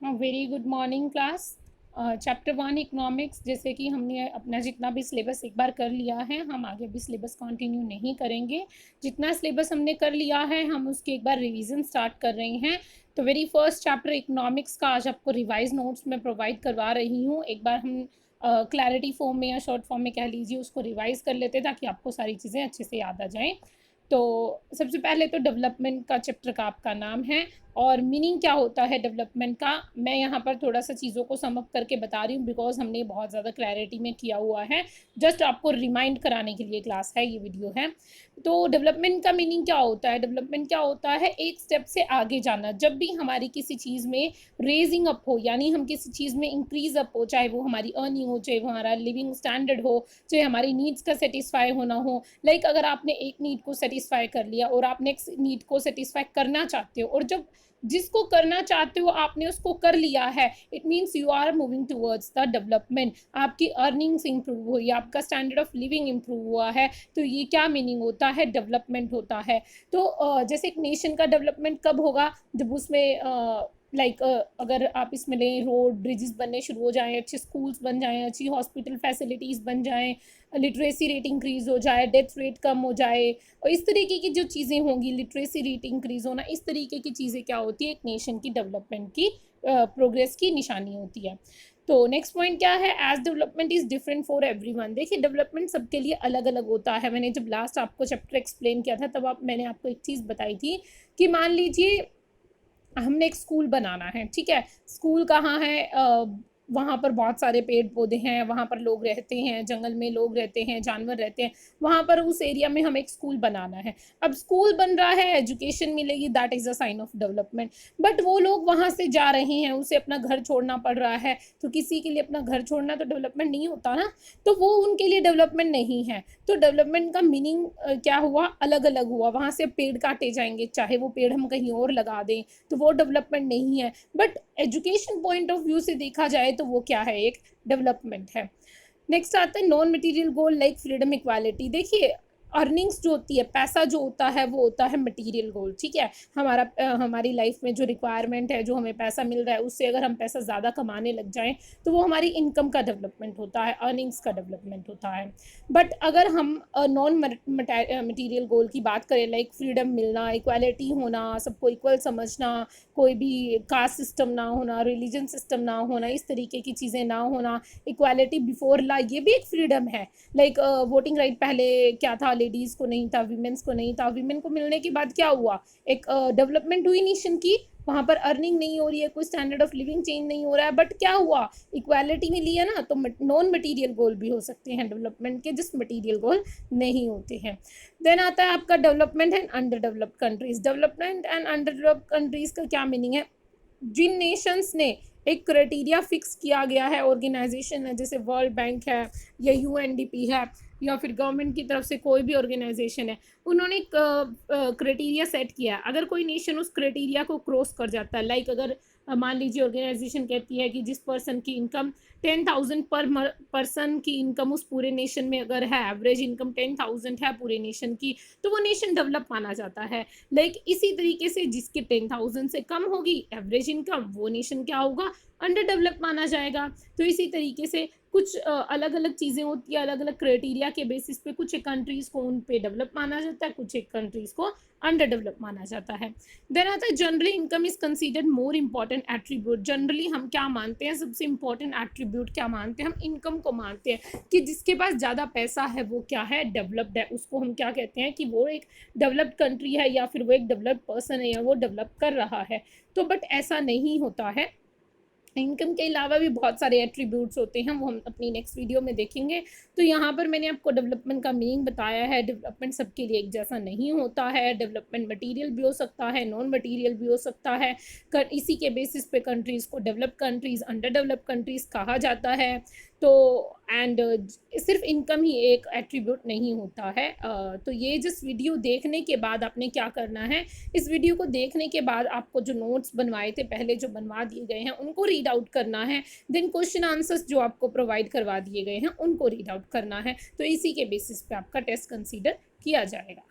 Very good morning class. Chapter 1 economics, जैसे कि हमने अपना जितना भी सिलेबस एक बार कर लिया है, हम आगे भी सिलेबस कंटिन्यू नहीं करेंगे। जितना सिलेबस हमने कर लिया है हम उसके एक बार रिवीजन स्टार्ट कर रहे हैं। तो वेरी फर्स्ट चैप्टर इकोनॉमिक्स का आज आपको रिवाइज नोट्स में प्रोवाइड करवा रही हूँ। एक बार हम क्लैरिटी फॉर्म में या शॉर्ट फॉर्म में कह लीजिए उसको रिवाइज कर लेते हैं ताकि आपको सारी चीज़ें अच्छे से याद आ जाएं। तो सबसे पहले तो डेवलपमेंट का चैप्टर का आपका नाम है और मीनिंग क्या होता है डेवलपमेंट का, मैं यहाँ पर थोड़ा सा चीज़ों को सम अप करके बता रही हूँ बिकॉज हमने बहुत ज़्यादा क्लैरिटी में किया हुआ है। जस्ट आपको रिमाइंड कराने के लिए क्लास है, ये वीडियो है। तो डेवलपमेंट का मीनिंग क्या होता है? डेवलपमेंट क्या होता है? एक स्टेप से आगे जाना। जब भी हमारी किसी चीज़ में रेजिंग अप हो, यानी हम किसी चीज़ में इंक्रीज अप हो, चाहे वो हमारी अर्निंग हो, चाहे वो हमारा लिविंग स्टैंडर्ड हो, चाहे हमारी नीड्स का सेटिस्फाई होना हो। लाइक अगर आपने एक नीड को सेटिस्फाई कर लिया और आप नेक्स्ट नीड को सेटिस्फाई करना चाहते हो, और जब जिसको करना चाहते हो आपने उसको कर लिया है, it means you are moving towards the development. आपकी अर्निंग्स इंप्रूव हुई, आपका स्टैंडर्ड ऑफ लिविंग इंप्रूव हुआ है, तो ये क्या मीनिंग होता है? डेवलपमेंट होता है। तो जैसे एक नेशन का डेवलपमेंट कब होगा? जब उसमें अगर आप इसमें लें, रोड ब्रिजेस बनने शुरू हो जाएं, अच्छे स्कूल्स बन जाएं, अच्छी हॉस्पिटल फैसिलिटीज़ बन जाएं, लिटरेसी रेट इंक्रीज़ हो जाए, डेथ रेट कम हो जाए, और इस तरीके की जो चीज़ें होंगी, लिटरेसी रेट इंक्रीज़ होना, इस तरीके की चीज़ें क्या होती है? एक नेशन की डेवलपमेंट की प्रोग्रेस की निशानी होती है। तो नेक्स्ट पॉइंट क्या है? As development is different for everyone. देखिए, डेवलपमेंट सबके लिए अलग अलग होता है। मैंने जब लास्ट आपको चैप्टर एक्सप्लेन किया था तब मैंने आपको एक चीज़ बताई थी कि मान लीजिए हमने एक स्कूल बनाना है, ठीक है। स्कूल कहाँ है? वहाँ पर बहुत सारे पेड़ पौधे हैं, वहाँ पर लोग रहते हैं, जंगल में लोग रहते हैं, जानवर रहते हैं, वहाँ पर उस एरिया में हमें एक स्कूल बनाना है। अब स्कूल बन रहा है, एजुकेशन मिलेगी, that is a sign of development. But वो लोग वहाँ से जा रहे हैं, उसे अपना घर छोड़ना पड़ रहा है, तो किसी के लिए अपना घर छोड़ना तो डेवलपमेंट नहीं होता ना, तो वो उनके लिए डेवलपमेंट नहीं है। तो डेवलपमेंट का मीनिंग क्या हुआ? अलग अलग हुआ। वहाँ से पेड़ काटे जाएंगे, चाहे वो पेड़ हम कहीं और लगा दें, तो वो डेवलपमेंट नहीं है। But education point of view से देखा जाए तो वो क्या है? एक डेवलपमेंट है। नेक्स्ट आता है non material goal like freedom equality. देखिए, अर्निंग्स जो होती है, पैसा जो होता है वो होता है मटेरियल गोल, ठीक है। हमारी लाइफ में जो रिक्वायरमेंट है, जो हमें पैसा मिल रहा है, उससे अगर हम पैसा ज़्यादा कमाने लग जाएं तो वो हमारी इनकम का डेवलपमेंट होता है, अर्निंग्स का डेवलपमेंट होता है। बट अगर हम नॉन मटेरियल गोल की बात करें, लाइक फ्रीडम मिलना, इक्वालिटी होना, सबको इक्वल समझना, कोई भी कास्ट सिस्टम ना होना, रिलीजन सिस्टम ना होना, इस तरीके की चीज़ें ना होना, इक्वालिटी बिफोर लॉ, ये भी एक फ्रीडम है। लाइक वोटिंग राइट पहले क्या था? लेडीज़ को नहीं था, वीमेंस को नहीं था। वीमेन को मिलने के बाद क्या हुआ? एक डेवलपमेंट हुई नेशन की। वहाँ पर अर्निंग नहीं हो रही है, कोई स्टैंडर्ड ऑफ लिविंग चेंज नहीं हो रहा है, बट क्या हुआ? इक्वालिटी मिली है ना। तो नॉन मटीरियल गोल भी हो सकते हैं डेवलपमेंट के, जिस मटीरियल गोल नहीं होते हैं। देन आता है आपका development and under developed countries. Development and under developed countries का क्या मीनिंग है? जिन नेशंस ने एक क्राइटेरिया फिक्स किया गया है, ऑर्गेनाइजेशन है, जैसे वर्ल्ड बैंक है या यूएनडीपी है या फिर गवर्नमेंट की तरफ से कोई भी ऑर्गेनाइजेशन है, उन्होंने एक क्राइटेरिया सेट किया है। अगर कोई नेशन उस क्राइटेरिया को क्रॉस कर जाता है, लाइक अगर मान लीजिए ऑर्गेनाइजेशन कहती है कि जिस पर्सन की इनकम 10,000 पर पर्सन की इनकम उस पूरे नेशन में अगर है, एवरेज इनकम 10,000 है पूरे नेशन की, तो वो नेशन डेवलप माना जाता है। लाइक इसी तरीके से जिसके 10,000 से कम होगी एवरेज इनकम, वो नेशन क्या होगा? अंडर डेवलप माना जाएगा। तो इसी तरीके से कुछ अलग अलग चीज़ें होती है, अलग अलग क्राइटेरिया के बेसिस पे कुछ एक कंट्रीज़ को उन पे डेवलप माना जाता है, कुछ एक कंट्रीज़ को अंडर डेवलप माना जाता है। देन आता है generally income is considered more important attribute. Generally हम क्या मानते हैं? सबसे इंपॉर्टेंट एट्रीब्यूट क्या मानते हैं? हम इनकम को मानते हैं कि जिसके पास ज़्यादा पैसा है वो क्या है? डेवलप्ड है। उसको हम क्या कहते हैं? कि वो एक डेवलप्ड कंट्री है, या फिर वो एक डेवलप्ड पर्सन है, या वो डेवलप कर रहा है। तो बट ऐसा नहीं होता है। इनकम के अलावा भी बहुत सारे एट्रीब्यूट्स होते हैं, वो हम अपनी नेक्स्ट वीडियो में देखेंगे। तो यहाँ पर मैंने आपको डेवलपमेंट का मीनिंग बताया है। डेवलपमेंट सबके लिए एक जैसा नहीं होता है। डेवलपमेंट मटेरियल भी हो सकता है, नॉन मटेरियल भी हो सकता है। इसी के बेसिस पे कंट्रीज़ को develop countries, under develop countries कहा जाता है। तो एंड सिर्फ इनकम ही एक एट्रीब्यूट नहीं होता है। तो ये जिस वीडियो देखने के बाद आपने क्या करना है? इस वीडियो को देखने के बाद आपको जो नोट्स बनवाए थे पहले, जो बनवा दिए गए हैं, उनको रीड आउट करना है। देन क्वेश्चन आंसर्स जो आपको प्रोवाइड करवा दिए गए हैं उनको रीड आउट करना है। तो इसी के बेसिस पे आपका टेस्ट कंसीडर किया जाएगा।